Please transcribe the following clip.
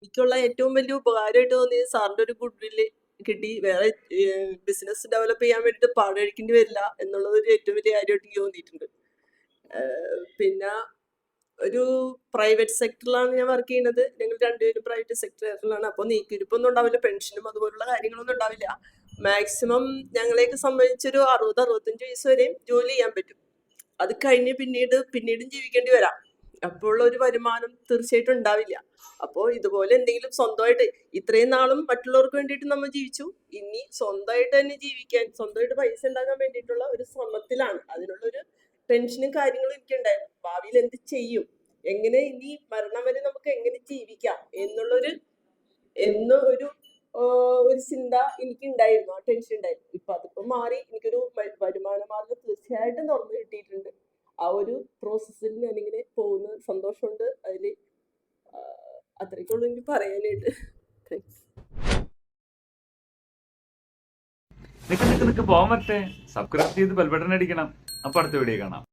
എനിക്കുള്ള ഏറ്റവും വലിയ ഉപകാരമായിട്ട് തോന്നിയത് സാറിന്റെ ഒരു ഗുഡ് വില്ല് കിട്ടി. വേറെ ബിസിനസ് ഡെവലപ്പ് ചെയ്യാൻ വേണ്ടിയിട്ട് പാടുകഴിക്കേണ്ടി വരില്ല എന്നുള്ളത് ഒരു ഏറ്റവും വലിയ കാര്യമായിട്ട് എനിക്ക് തോന്നിയിട്ടുണ്ട്. പിന്നെ ഒരു പ്രൈവറ്റ് സെക്ടറിലാണ് ഞാൻ വർക്ക് ചെയ്യുന്നത്. ഞങ്ങൾ രണ്ടുപേരും പ്രൈവറ്റ് സെക്ടറിലാണ്. അപ്പോൾ നീക്കിയിരിപ്പൊന്നും ഉണ്ടാവില്ല, പെൻഷനും അതുപോലുള്ള കാര്യങ്ങളൊന്നും ഉണ്ടാവില്ല. മാക്സിമം ഞങ്ങളെയൊക്കെ സംബന്ധിച്ചൊരു 60-65 വയസ്സ് വരെയും ജോലി ചെയ്യാൻ പറ്റും. അത് കഴിഞ്ഞ് പിന്നീടും ജീവിക്കേണ്ടി വരാം. അപ്പോൾ ഒരു വരുമാനം തീർച്ചയായിട്ടും ഉണ്ടാവില്ല. അപ്പോൾ ഇതുപോലെ എന്തെങ്കിലും സ്വന്തമായിട്ട് ഇത്രയും നാളും മറ്റുള്ളവർക്ക് വേണ്ടിയിട്ട് നമ്മൾ ജീവിച്ചു. ഇനി സ്വന്തമായിട്ട് തന്നെ ജീവിക്കാൻ, സ്വന്തമായിട്ട് പൈസ ഉണ്ടാക്കാൻ വേണ്ടിയിട്ടുള്ള ഒരു ശ്രമത്തിലാണ്. അതിനുള്ളൊരു ടെൻഷനും കാര്യങ്ങളും എനിക്കുണ്ടായിരുന്നു. ഭാവിയിൽ എന്ത് ചെയ്യും, എങ്ങനെ ഇനി മരണം വരെ നമുക്ക് എങ്ങനെ ജീവിക്കാം ഒരു ഒരു ചിന്ത എനിക്കുണ്ടായിരുന്നു, ആ ടെൻഷൻ ഉണ്ടായിരുന്നു. ഇപ്പൊ അതിപ്പോ മാറി എനിക്കൊരു വരുമാന മാർഗം തീർച്ചയായിട്ടും തുറന്നു കിട്ടിയിട്ടുണ്ട്. ആ ഒരു പ്രോസസ്സിൽ ഞാനിങ്ങനെ പോകുന്ന സന്തോഷമുണ്ട് അതിൽ. അത്രയ്ക്കുള്ളൂ എനിക്ക് പറയാനായിട്ട്. താങ്ക്സ്. നിക്ക് പോവാൻ പറ്റേ സബ്സ്ക്രൈബ് ചെയ്ത് ബെൽ ബട്ടൺ അടിക്കണം. അപ്പൊ അടുത്ത വീഡിയോ കാണാം.